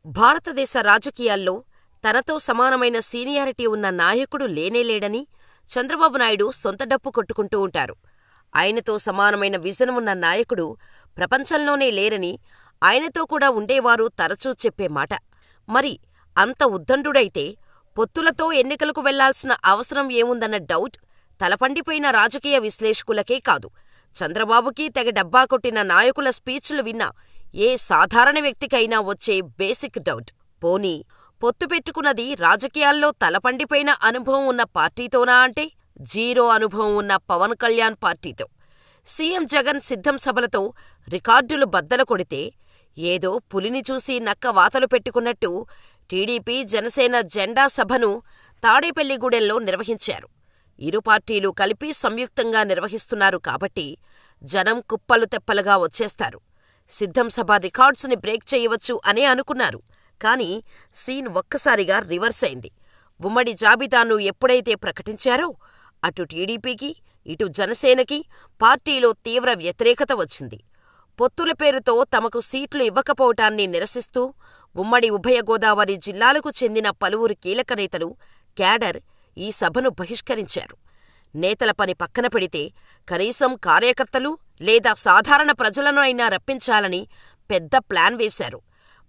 భారతదేశ రాజకీయాల్లో తనతో సమానమైన సీనియారిటీ ఉన్న నాయకుడు లేనేలేడని చంద్రబాబు నాయుడు సొంత డప్పు కొట్టుకుంటూ ఉంటారు. ఆయనతో సమానమైన విజన్ ఉన్న నాయకుడు ప్రపంచంలోనే లేరని, ఆయనతో కూడా ఉండేవారు తరచూ చెప్పే మాట. మరి అంత ఉద్దండుడైతే పొత్తులతో ఎన్నికలకు వెళ్లాల్సిన అవసరం ఏముందన్న డౌట్ తలపండిపోయిన రాజకీయ విశ్లేషకులకే కాదు, చంద్రబాబుకి తెగ డబ్బా కొట్టిన నాయకుల స్పీచ్లు విన్న ఏ సాధారణ వ్యక్తికైనా వచ్చే బేసిక్ డౌట్. పోనీ పొత్తు పెట్టుకున్నది రాజకీయాల్లో తలపండిపోయిన అనుభవం ఉన్న పార్టీతోనా అంటే జీరో అనుభవం ఉన్న పవన్ కళ్యాణ్ పార్టీతో. సీఎం జగన్ సిద్ధం సభలతో రికార్డులు బద్దలు కొడితే ఏదో పులిని చూసి నక్క వాతలు పెట్టుకున్నట్టు టీడీపీ జనసేన జెండా సభను తాడేపల్లిగూడెంలో నిర్వహించారు. ఇరు పార్టీలు కలిపి సంయుక్తంగా నిర్వహిస్తున్నారు కాబట్టి జనం కుప్పలు తెప్పలుగా వచ్చేస్తారు. సిద్ధం సభ రికార్డ్స్ని బ్రేక్ చేయవచ్చు అనే అనుకున్నారు. కానీ సీన్ ఒక్కసారిగా రివర్స్ అయింది. ఉమ్మడి జాబితాను ఎప్పుడైతే ప్రకటించారో అటు టీడీపీకి ఇటు జనసేనకి పార్టీలో తీవ్ర వ్యతిరేకత వచ్చింది. పొత్తుల పేరుతో తమకు సీట్లు ఇవ్వకపోవటాన్ని నిరసిస్తూ ఉమ్మడి ఉభయ గోదావరి జిల్లాలకు చెందిన పలువురు కీలక నేతలు, క్యాడర్ ఈ సభను బహిష్కరించారు. నేతల పని పక్కన పెడితే కనీసం కార్యకర్తలు లేదా సాధారణ ప్రజలను అయినా రప్పించాలని పెద్ద ప్లాన్ వేశారు.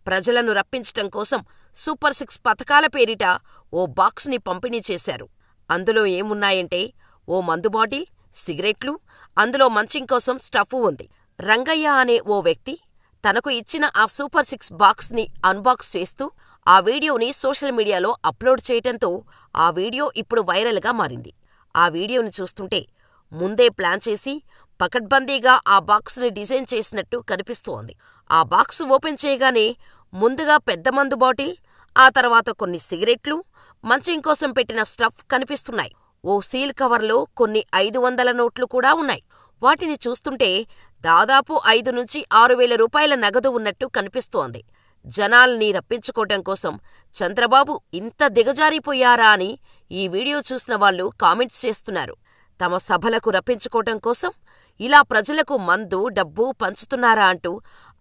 ప్రజలను రప్పించటం కోసం సూపర్ 6 పథకాల పేరిట ఓ బాక్స్ని పంపిణీ చేశారు. అందులో ఏమున్నాయంటే ఓ మందు బాటిల్, సిగరెట్లు, అందులో మంచింగ్ కోసం స్టఫ్ ఉంది. రంగయ్య అనే ఓ వ్యక్తి తనకు ఇచ్చిన ఆ సూపర్ 6 బాక్స్ని అన్బాక్స్ చేస్తూ ఆ వీడియోని సోషల్ మీడియాలో అప్లోడ్ చేయటంతో ఆ వీడియో ఇప్పుడు వైరల్గా మారింది. ఆ వీడియోని చూస్తుంటే ముందే ప్లాన్ చేసి పకడ్బందీగా ఆ బాక్స్ని డిజైన్ చేసినట్టు కనిపిస్తోంది. ఆ బాక్స్ ఓపెన్ చేయగానే ముందుగా పెద్ద మందు బాటిల్, ఆ తర్వాత కొన్ని సిగరెట్లు, మంచింగ్ కోసం పెట్టిన స్టఫ్ కనిపిస్తున్నాయి. ఓ సీల్ కవర్లో కొన్ని 500 నోట్లు కూడా ఉన్నాయి. వాటిని చూస్తుంటే దాదాపు 5 నుంచి 6,000 రూపాయల నగదు ఉన్నట్టు కనిపిస్తోంది. జనాల్ని రప్పించుకోవటం కోసం చంద్రబాబు ఇంత దిగజారిపోయారా అని ఈ వీడియో చూసిన వాళ్లు కామెంట్స్ చేస్తున్నారు. తమ సభలకు రప్పించుకోవటం కోసం ఇలా ప్రజలకు మందు, డబ్బు పంచుతున్నారా అంటూ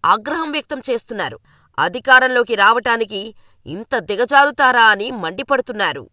ఆగ్రహం వ్యక్తం చేస్తున్నారు. అధికారంలోకి రావటానికి ఇంత దిగజారుతారా అని మండిపడుతున్నారు.